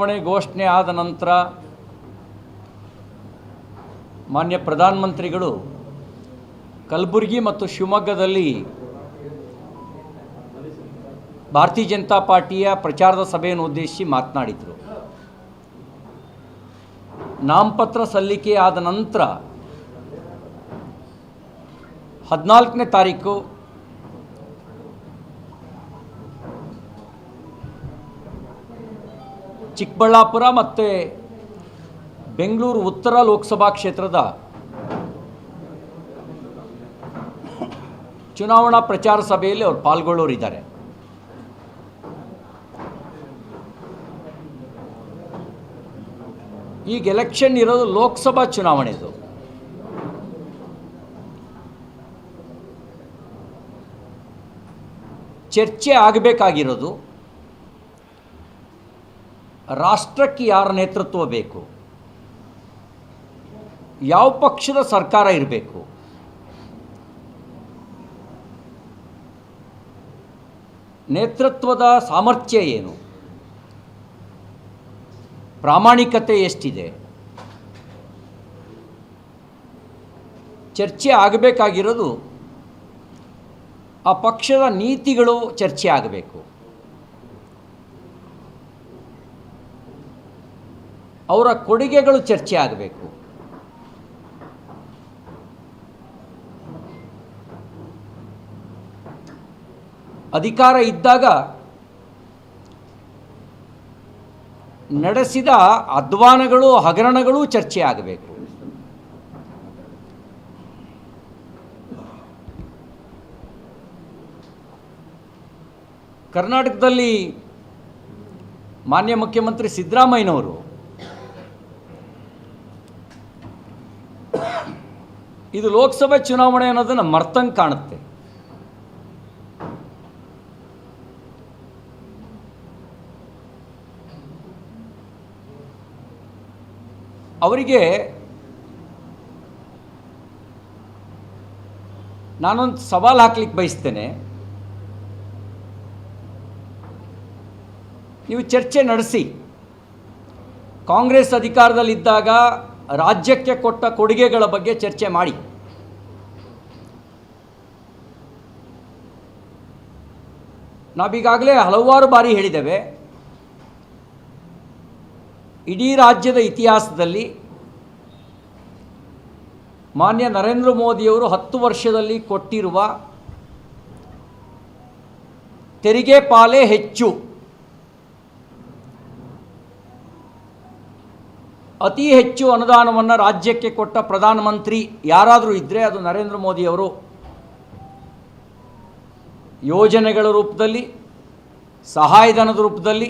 ಚುನಾವಣೆ ಘೋಷಣೆ ಆದ ನಂತರ ಮಾನ್ಯ ಪ್ರಧಾನಮಂತ್ರಿಗಳು ಕಲಬುರಗಿ ಮತ್ತು ಶಿವಮೊಗ್ಗದಲ್ಲಿ ಭಾರತೀಯ ಜನತಾ ಪಾರ್ಟಿಯ ಪ್ರಚಾರದ ಸಭೆಯನ್ನು ಉದ್ದೇಶಿಸಿ ಮಾತನಾಡಿದರು. ನಾಮಪತ್ರ ಸಲ್ಲಿಕೆ ಆದ ನಂತರ 14ನೇ ತಾರೀಕು ಚಿಕ್ಕಬಳ್ಳಾಪುರ ಮತ್ತು ಬೆಂಗಳೂರು ಉತ್ತರ ಲೋಕಸಭಾ ಕ್ಷೇತ್ರದ ಚುನಾವಣಾ ಪ್ರಚಾರ ಸಭೆಯಲ್ಲಿ ಅವರು ಪಾಲ್ಗೊಳ್ಳೋರಿದ್ದಾರೆ. ಈಗ ಎಲೆಕ್ಷನ್ ಇರೋದು ಲೋಕಸಭಾ ಚುನಾವಣೆದು. ಚರ್ಚೆ ಆಗಬೇಕಾಗಿರೋದು ರಾಷ್ಟ್ರಕ್ಕೆ ಯಾರ ನೇತೃತ್ವ ಬೇಕು, ಯಾವ ಪಕ್ಷದ ಸರ್ಕಾರ ಇರಬೇಕು, ನೇತೃತ್ವದ ಸಾಮರ್ಥ್ಯ ಏನು, ಪ್ರಾಮಾಣಿಕತೆ ಎಷ್ಟಿದೆ, ಚರ್ಚೆ ಆಗಬೇಕಾಗಿರೋದು ಆ ಪಕ್ಷದ ನೀತಿಗಳು ಚರ್ಚೆ ಆಗಬೇಕು. ಅವರ ಕೊಡುಗೆಗಳು ಚರ್ಚೆ ಆಗಬೇಕು. ಅಧಿಕಾರ ಇದ್ದಾಗ ನಡೆಸಿದ ಅಧ್ವಾನಗಳು ಹಗರಣಗಳು ಚರ್ಚೆ ಆಗಬೇಕು. ಕರ್ನಾಟಕದಲ್ಲಿ ಮಾನ್ಯ ಮುಖ್ಯಮಂತ್ರಿ ಸಿದ್ದರಾಮಯ್ಯನವರು ಇದು ಲೋಕಸಭೆ ಚುನಾವಣೆ ಅನ್ನೋದನ್ನು ಮರ್ತಂಗೆ ಕಾಣುತ್ತೆ. ಅವರಿಗೆ ನಾನೊಂದು ಸವಾಲು ಹಾಕ್ಲಿಕ್ಕೆ ಬಯಸ್ತೇನೆ. ನೀವು ಚರ್ಚೆ ನಡೆಸಿ. ಕಾಂಗ್ರೆಸ್ ಅಧಿಕಾರದಲ್ಲಿದ್ದಾಗ ರಾಜ್ಯಕ್ಕೆ ಕೊಟ್ಟ ಕೊಡುಗೆಗಳ ಬಗ್ಗೆ ಚರ್ಚೆ ಮಾಡಿ. ನಾವೀಗಾಗಲೇ ಹಲವಾರು ಬಾರಿ ಹೇಳಿದ್ದೇವೆ, ಇಡೀ ರಾಜ್ಯದ ಇತಿಹಾಸದಲ್ಲಿ ಮಾನ್ಯ ನರೇಂದ್ರ ಮೋದಿಯವರು 10 ವರ್ಷದಲ್ಲಿ ಕೊಟ್ಟಿರುವ ತೆರಿಗೆ ಪಾಲೇ ಹೆಚ್ಚು. ಅತಿ ಹೆಚ್ಚು ಅನುದಾನವನ್ನು ರಾಜ್ಯಕ್ಕೆ ಕೊಟ್ಟ ಪ್ರಧಾನಮಂತ್ರಿ ಯಾರಾದರೂ ಇದ್ದರೆ ಅದು ನರೇಂದ್ರ ಮೋದಿಯವರು. ಯೋಜನೆಗಳ ರೂಪದಲ್ಲಿ, ಸಹಾಯಧನದ ರೂಪದಲ್ಲಿ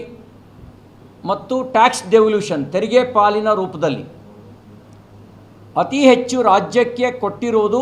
ಮತ್ತು ಟ್ಯಾಕ್ಸ್ ಡೆವಲ್ಯೂಷನ್ ತೆರಿಗೆ ಪಾಲಿನ ರೂಪದಲ್ಲಿ ಅತಿ ಹೆಚ್ಚು ರಾಜ್ಯಕ್ಕೆ ಕೊಟ್ಟಿರುವುದು